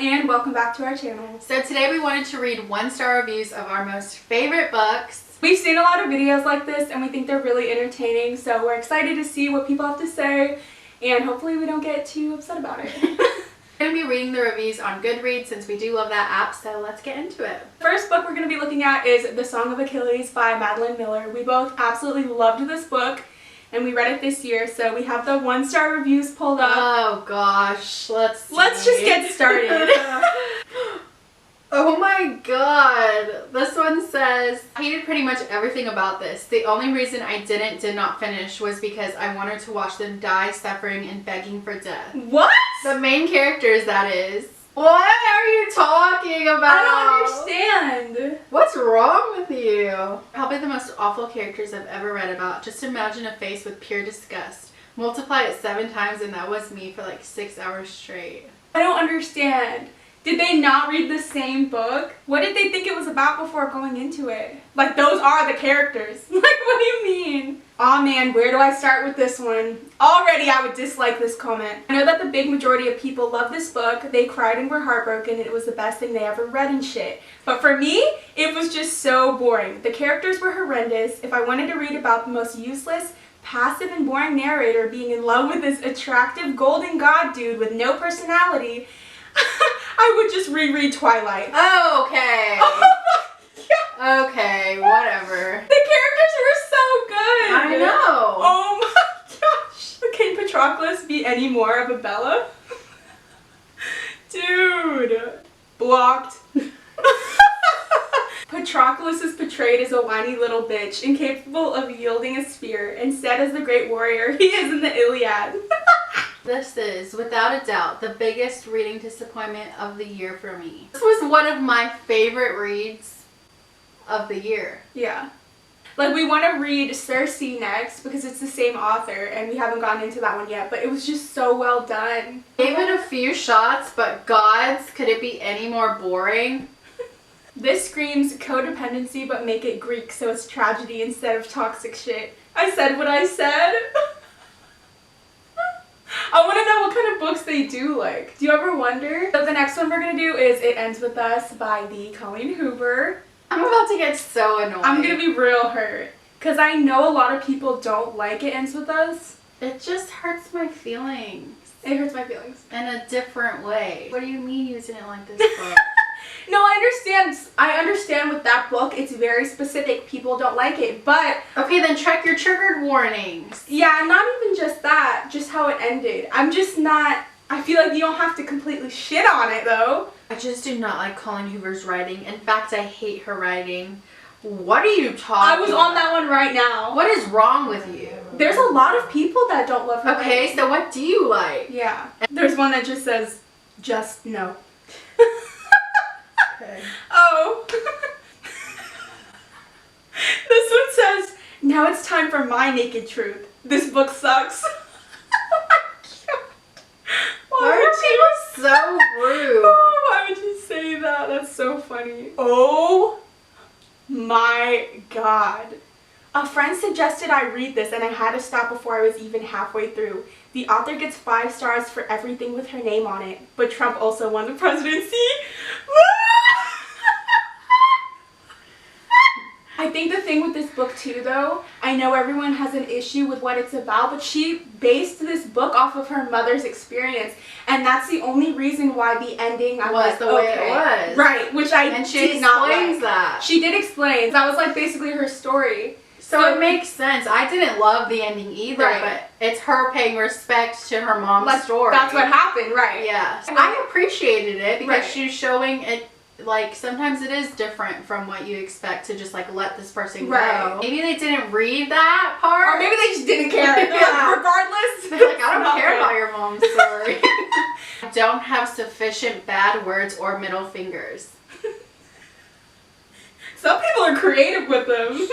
and welcome back to our channel. So today we wanted to read 1-star reviews of our most favorite books. We've seen a lot of videos like this and we think they're really entertaining, so we're excited to see what people have to say and hopefully we don't get too upset about it. We're going to be reading the reviews on Goodreads since we do love that app, so let's get into it. First book we're going to be looking at is The Song of Achilles by Madeline Miller. We both absolutely loved this book and we read it this year, so we have the 1-star reviews pulled up. Oh gosh, let's just get started. Oh my god. This one says, I hated pretty much everything about this. The only reason I did not finish was because I wanted to watch them die, suffering, and begging for death. What? The main characters, that is. What are you talking about? I don't understand. What's wrong with you? Probably the most awful characters I've ever read about. Just imagine a face with pure disgust. Multiply it 7 times and that was me for like 6 hours straight. I don't understand. Did they not read the same book? What did they think it was about before going into it? Like, those are the characters. Like, what do you mean? Aw man, where do I start with this one? Already I would dislike this comment. I know that the big majority of people love this book. They cried and were heartbroken and it was the best thing they ever read and shit. But for me, it was just so boring. The characters were horrendous. If I wanted to read about the most useless, passive and boring narrator being in love with this attractive golden god dude with no personality, I would just reread Twilight. Okay. Oh okay, whatever. the characters were so good. I know. Oh my gosh. Can Patroclus be any more of a Bella? Dude. Blocked. Patroclus is portrayed as a whiny little bitch, incapable of wielding a spear. Instead, as the great warrior he is in the Iliad. This is, without a doubt, the biggest reading disappointment of the year for me. This was one of my favorite reads of the year. Yeah. Like, we want to read Circe next because it's the same author and we haven't gotten into that one yet, but it was just so well done. Gave it a few shots, but gods, could it be any more boring? This screams codependency, but make it Greek so it's tragedy instead of toxic shit. I said what I said. I want to know what kind of books they do like. Do you ever wonder? So the next one we're going to do is It Ends With Us by the Colleen Hoover. I'm about to get so annoyed. I'm going to be real hurt because I know a lot of people don't like It Ends With Us. It just hurts my feelings. It hurts my feelings. In a different way. What do you mean you didn't like this book? No, I understand. I understand with that book, it's very specific. People don't like it, but... Okay, then check your triggered warnings. Yeah, not even just that. Just how it ended. I'm just not... I feel like you don't have to completely shit on it, though. I just do not like Colleen Hoover's writing. In fact, I hate her writing. What are you talking I was on that one right now. What is wrong with you? There's a lot of people that don't love her. Okay, writing. so what do you like? Yeah. There's one that just says, just no. Okay. Oh. This one says, now it's time for my naked truth. This book sucks. Oh my god. Why are people so rude? Oh, why would you say that? That's so funny. Oh my god. A friend suggested I read this and I had to stop before I was even halfway through. The author gets 5 stars for everything with her name on it, but Trump also won the presidency. I think the thing with this book too, though, I know everyone has an issue with what it's about, but she based this book off of her mother's experience, and that's the only reason why the ending was the way it was. Right, which I and she did not explains like. that. She did explain. That was like basically her story. So it makes sense. I didn't love the ending either, Right. but it's her paying respect to her mom's like, story. That's what happened, right? Yeah. I appreciated it because Right. she's showing it, like, sometimes it is different from what you expect to just, like, let this person Right. go. Maybe they didn't read that part. Or maybe they just didn't care. Yeah. Regardless. They're like, I don't not care good. about your mom's story. I don't have sufficient bad words or middle fingers. Some people are creative with them.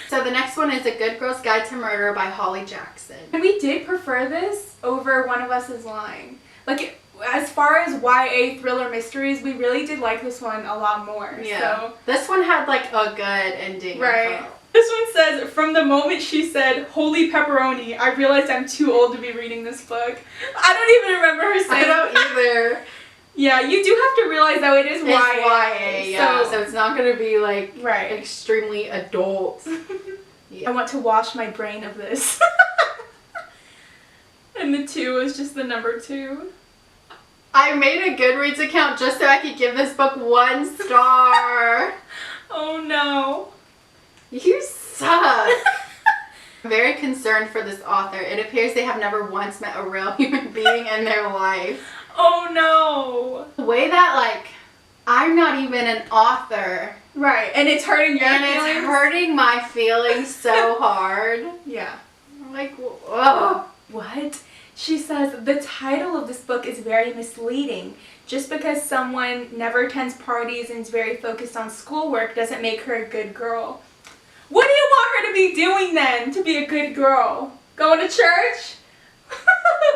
So the next one is A Good Girl's Guide to Murder by Holly Jackson. And we did prefer this over One of Us Is Lying. Like, as far as YA thriller mysteries, we really did like this one a lot more. Yeah. So. This one had, like, a good ending. Right. This one says, from the moment she said, holy pepperoni, I realized I'm too old to be reading this book. I don't even remember her saying I don't either. Yeah, you do have to realize though it is It's YA. yeah. So it's not gonna be like right. extremely adult. Yeah. I want to wash my brain of this. And the 2 is just the number 2. I made a Goodreads account just so I could give this book 1 star. Oh no. You suck. I'm very concerned for this author. It appears they have never once met a real human being in their life. Oh no. The way that, like, I'm not even an author. Right, and it's hurting your feelings. And it's hurting my feelings so hard. Yeah. I'm like, whoa. What? She says, the title of this book is very misleading. Just because someone never attends parties and is very focused on schoolwork doesn't make her a good girl. What do you want her to be doing then to be a good girl? Going to church?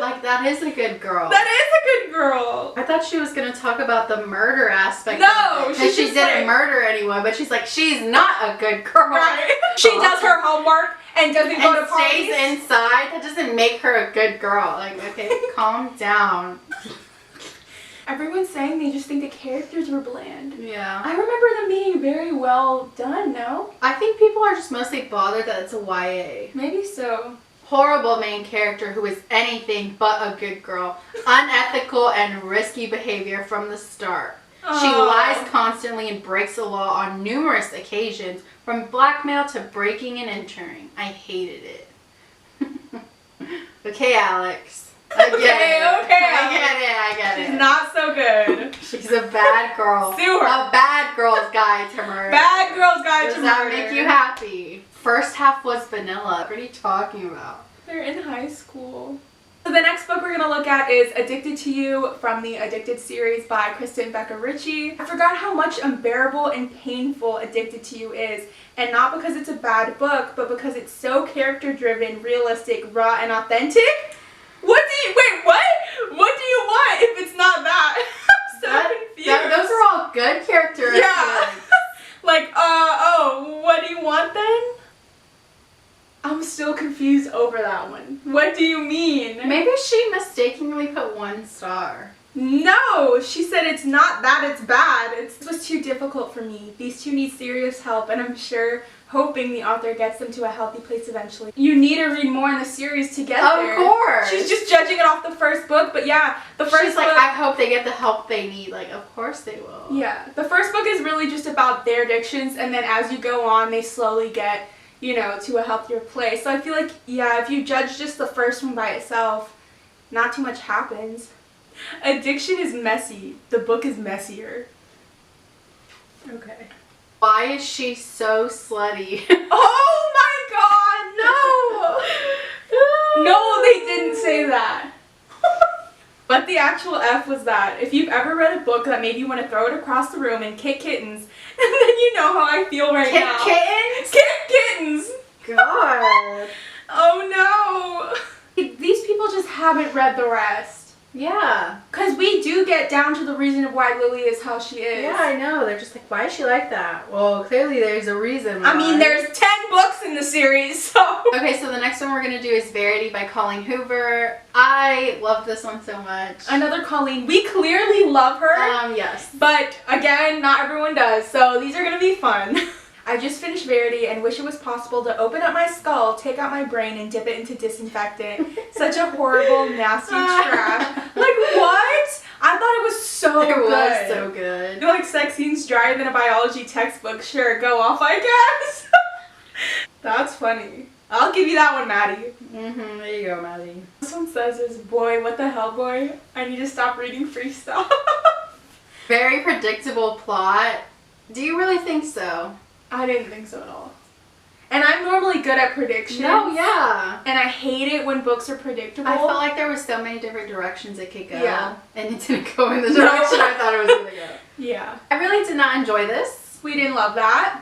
Like, that is a good girl. That is a good girl. I thought she was going to talk about the murder aspect. No, because she didn't murder anyone, but she's like, she's not a good girl. Right. She does her homework and doesn't go to parties. Stays inside. That doesn't make her a good girl. Like, okay, calm down. Everyone's saying they just think the characters were bland. Yeah. I remember them being very well done, no? I think people are just mostly bothered that it's a YA. Maybe so. Horrible main character who is anything but a good girl. Unethical and risky behavior from the start. Oh. She lies constantly and breaks the law on numerous occasions, from blackmail to breaking and entering. I hated it. Okay, Alex. I get it. She's not so good. She's a bad girl. Sue her. A bad girl's guide to murder. Bad girl's guide to murder. Does that make you happy? First half was vanilla. What are you talking about? They're in high school. So the next book we're going to look at is Addicted to You from the Addicted series by Kristen Becca Ritchie. I forgot how much unbearable and painful Addicted to You is. And not because it's a bad book, but because it's so character-driven, realistic, raw, and authentic. What do you want if it's not that? I'm so confused. Those are all good characteristics. Yeah. Like, what do you want then? I'm still confused over that one. What do you mean? Maybe she mistakenly put 1 star. No, she said it's not that, it's bad. It was too difficult for me. These 2 need serious help, and I'm hoping the author gets them to a healthy place eventually. You need to read more in the series to get there. Of course. She's just judging it off the first book, but yeah, the first She's book. like, I hope they get the help they need. Like, of course they will. Yeah, the first book is really just about their addictions, and then as you go on, they slowly get, to a healthier place. So I feel like, yeah, if you judge just the first one by itself, not too much happens. Addiction is messy. The book is messier. Okay. Why is she so slutty? Oh my god, no! No, they didn't say that. What the actual F was that? If you've ever read a book that made you want to throw it across the room and kick kittens, then you know how I feel right now. Kick kittens? Kick kittens! God. Oh no! These people just haven't read the rest. Yeah. Because we do get down to the reason of why Lily is how she is. Yeah, I know. They're just like, why is she like that? Well, clearly there's a reason why. I mean, there's 10 books in the series, so. Okay, so the next one we're going to do is Verity by Colleen Hoover. I love this one so much. Another Colleen. We clearly love her. Yes. But, again, not everyone does, so these are going to be fun. I just finished Verity and wish it was possible to open up my skull, take out my brain, and dip it into disinfectant. Such a horrible, nasty trash. Like, what? I thought it was so good. It was so good. Like, sex scenes drier than a biology textbook. Sure, go off, I guess. That's funny. I'll give you that one, Maddie. There you go, Maddie. This one says is, boy, what the hell, boy? I need to stop reading free stuff. Very predictable plot. Do you really think so? I didn't think so at all. And I'm normally good at predictions. No, yeah. And I hate it when books are predictable. I felt like there were so many different directions it could go. Yeah. And it didn't go in the direction I thought it was going to go. Yeah. I really did not enjoy this. We didn't love that.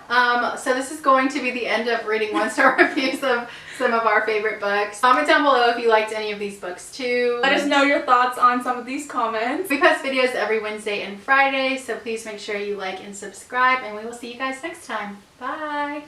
So this is going to be the end of reading 1-star reviews of some of our favorite books. Comment down below if you liked any of these books too. Let us know your thoughts on some of these comments. We post videos every Wednesday and Friday, so please make sure you like and subscribe, and we will see you guys next time. Bye!